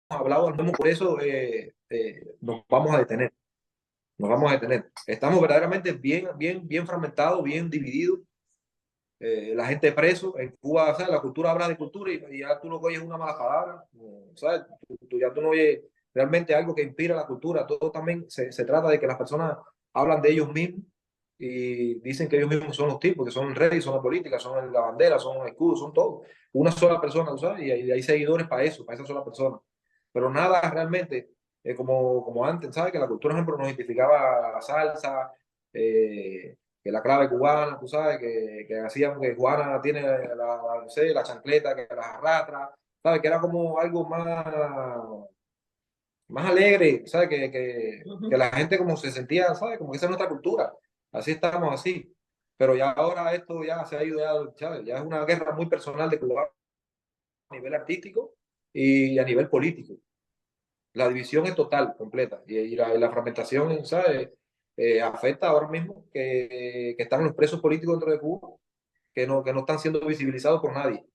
hablado, por eso nos vamos a detener. Nos vamos a detener. Estamos verdaderamente bien fragmentados, bien divididos. La gente preso en Cuba, ¿sabes? La cultura habla de cultura y ya tú no oyes una mala palabra, ¿sabes? Ya tú no oyes realmente algo que inspira la cultura. Todo también se trata de que las personas hablan de ellos mismos y dicen que ellos mismos son los tipos, que son el rey, son la política, son la bandera, son el escudo, son todo. Una sola persona, ¿sabes? Y hay seguidores para eso, para esa sola persona. Pero nada realmente como antes, ¿sabes? Que la cultura, por ejemplo, nos identificaba la salsa, que la clave cubana, tú sabes, que hacían que Juana tiene no sé, la chancleta, que las arrastra, ¿sabes? Que era como algo más alegre, ¿sabes? Que la gente como se sentía, ¿sabes? Como que esa es nuestra cultura, así estamos así. Pero ya ahora esto ya se ha ido, ¿sabes? Ya es una guerra muy personal de Cuba a nivel artístico y a nivel político. La división es total, completa, y la fragmentación, ¿sabes? Afecta ahora mismo que están los presos políticos dentro de Cuba, que no están siendo visibilizados por nadie.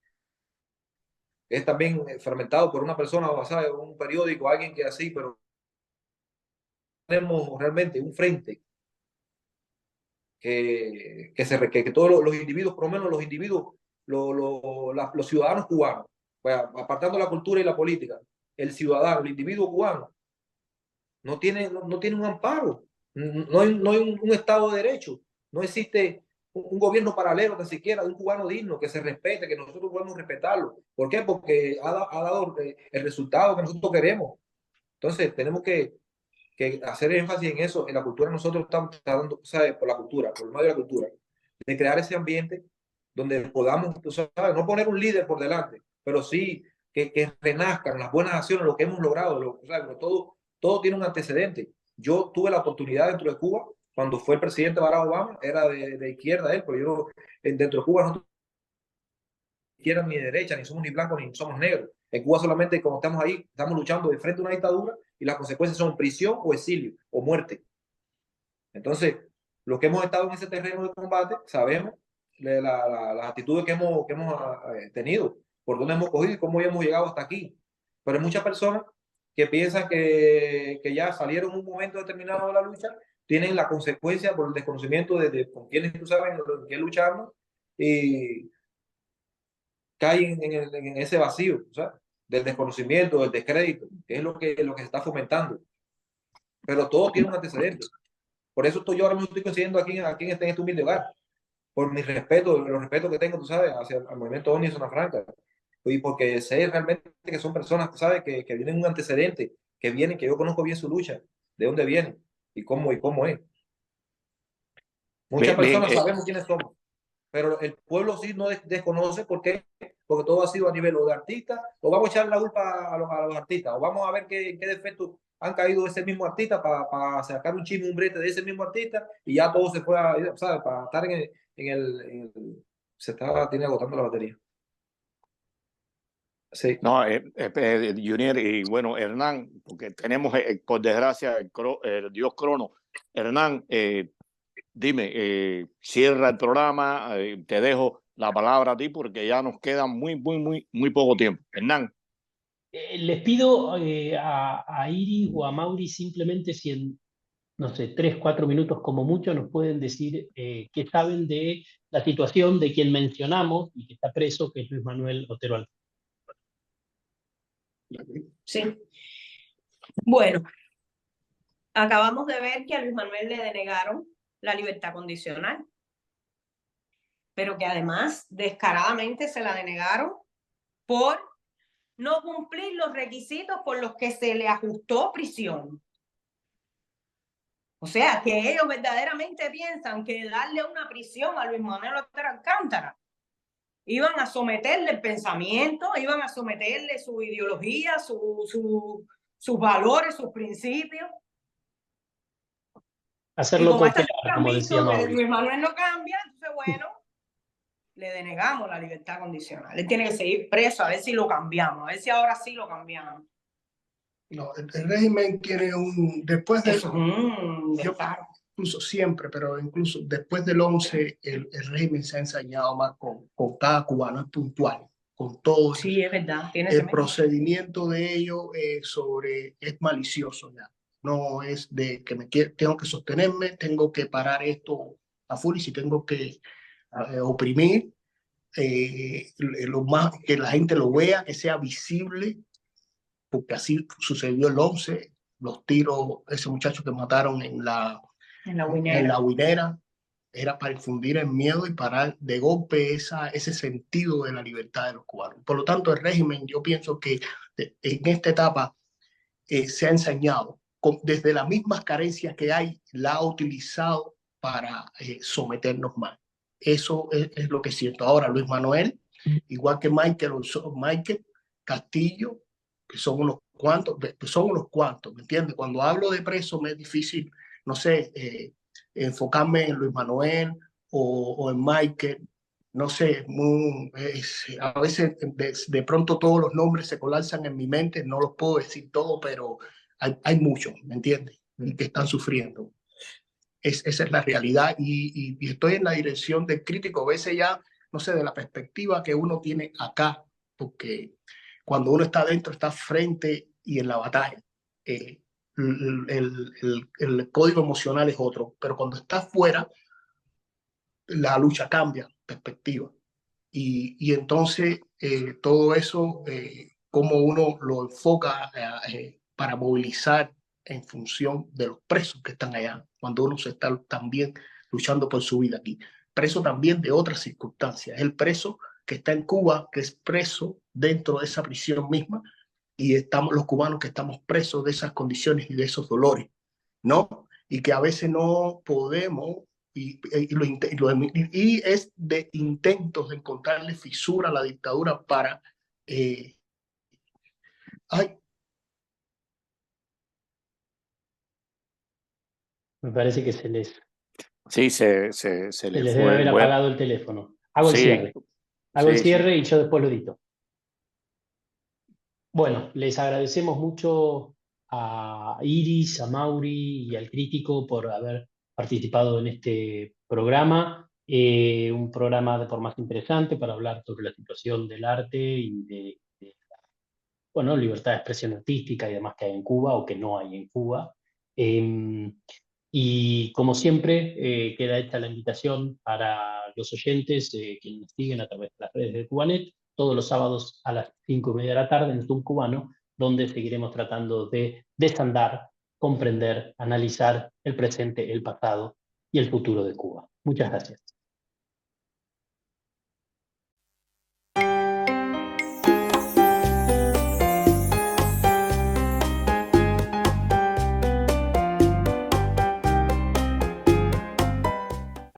Es también fragmentado por una persona, ¿sabes? Un periódico, alguien que así, pero tenemos realmente un frente que todos los individuos, por lo menos los individuos, los ciudadanos cubanos, pues, apartando la cultura y la política, el ciudadano, el individuo cubano, no tiene un amparo, no hay un Estado de Derecho, no existe un gobierno paralelo tan siquiera de un cubano digno, que se respete, que nosotros podemos respetarlo. ¿Por qué? Porque ha dado el resultado que nosotros queremos. Entonces tenemos que hacer énfasis en eso, en la cultura. Nosotros estamos dando, ¿sabes? Por la cultura, por el medio de la cultura, de crear ese ambiente donde podamos, tú sabes, no poner un líder por delante, pero sí que renazcan las buenas acciones, lo que hemos logrado, ¿sabes? Todo tiene un antecedente. Yo tuve la oportunidad dentro de Cuba, cuando fue el presidente Barack Obama, era de izquierda él, pero yo dentro de Cuba no izquierda ni de derecha, ni somos ni blancos ni somos negros. En Cuba solamente cuando estamos ahí, estamos luchando de frente a una dictadura y las consecuencias son prisión o exilio o muerte. Entonces, los que hemos estado en ese terreno de combate, sabemos las actitudes que hemos tenido, por dónde hemos cogido y cómo hemos llegado hasta aquí. Pero hay muchas personas que piensan que ya salieron en un momento determinado de la lucha, tienen la consecuencia por el desconocimiento de con quienes tú sabes en qué luchamos y caen en ese vacío, ¿sabes? Del desconocimiento, del descrédito, que es lo que se está fomentando. Pero todo tiene un antecedente. Por eso yo ahora mismo estoy consiguiendo aquí en este humilde hogar, por mi respeto, los respetos que tengo, tú sabes, hacia el movimiento ONI de Zona Franca, y porque sé realmente que son personas, tú sabes, que vienen un antecedente, que yo conozco bien su lucha, de dónde vienen y cómo es. Muchas personas sabemos quiénes somos, pero el pueblo sí no desconoce. ¿Por qué? Porque todo ha sido a nivel de artistas, o vamos a echar la culpa a los artistas, o vamos a ver qué defectos han caído de ese mismo artista para sacar un chisme, un brete de ese mismo artista, y ya todo se fue a, ¿sabes? Para estar se tiene agotando la batería. Sí. No, Junior, y bueno, Hernán, porque tenemos, por desgracia, el dios Crono. Hernán, dime, cierra el programa, te dejo la palabra a ti porque ya nos queda muy poco tiempo. Hernán. Les pido a Iris o a Mauri simplemente si en, no sé, 3, 4 minutos como mucho nos pueden decir qué saben de la situación de quien mencionamos y que está preso, que es Luis Manuel Otero Alfaro. Sí. Bueno, acabamos de ver que a Luis Manuel le denegaron la libertad condicional, pero que además descaradamente se la denegaron por no cumplir los requisitos por los que se le ajustó prisión. O sea, que ellos verdaderamente piensan que darle una prisión a Luis Manuel Otero Alcántara iban a someterle el pensamiento, iban a someterle su ideología, sus valores, sus principios. Hacerlo como decía Mauri. Luis Manuel no cambia, entonces bueno, le denegamos la libertad condicional. Él tiene que seguir preso, a ver si lo cambiamos, a ver si ahora sí lo cambiamos. No, el régimen tiene después de yo incluso siempre, pero incluso después del 11, el régimen se ha ensañado más con cada cubano, es puntual, con todo. Sí, es verdad. El procedimiento de ellos es malicioso ya. No es de que tengo que sostenerme, tengo que parar esto a full, y si tengo que oprimir, lo más que la gente lo vea, que sea visible, porque así sucedió el 11, los tiros, ese muchacho que mataron en la Guinera, era para infundir el miedo y parar de golpe ese sentido de la libertad de los cubanos. Por lo tanto, el régimen, yo pienso que en esta etapa se ha ensañado, desde las mismas carencias que hay, la ha utilizado para someternos más. Eso es lo que siento. Ahora, Luis Manuel, igual que Michael Castillo, que son unos cuantos, ¿me entiendes? Cuando hablo de presos me es difícil, no sé, enfocarme en Luis Manuel o en Michael, no sé, a veces de pronto todos los nombres se colapsan en mi mente, no los puedo decir todo, pero hay muchos, ¿me entiendes? Que están sufriendo. Esa es la realidad y estoy en la dirección del crítico, a veces ya, no sé, de la perspectiva que uno tiene acá, porque cuando uno está dentro, está frente y en la batalla. El código emocional es otro, pero cuando estás fuera, la lucha cambia, perspectiva. Y entonces todo eso, cómo uno lo enfoca para movilizar en función de los presos que están allá, cuando uno se está también luchando por su vida aquí. Preso también de otras circunstancias. El preso que está en Cuba, que es preso dentro de esa prisión misma, y estamos los cubanos que estamos presos de esas condiciones y de esos dolores, ¿no? Y que a veces no podemos, y es de intentos de encontrarle fisura a la dictadura para Me parece que se les Sí, se le les fue debe haber el web. apagado el teléfono. Hago el Sí, cierre. Hago el sí, sí. cierre y yo después lo edito. Bueno, les agradecemos mucho a Iris, a Mauri y al Crítico por haber participado en este programa. Un programa de formato interesante para hablar sobre la situación del arte y bueno, libertad de expresión artística y demás que hay en Cuba o que no hay en Cuba. Y como siempre, queda hecha la invitación para los oyentes que nos siguen a través de las redes de Cubanet, todos los sábados a las 5:30 de la tarde en Zoom Cubano, donde seguiremos tratando de desandar, comprender, analizar el presente, el pasado y el futuro de Cuba. Muchas gracias.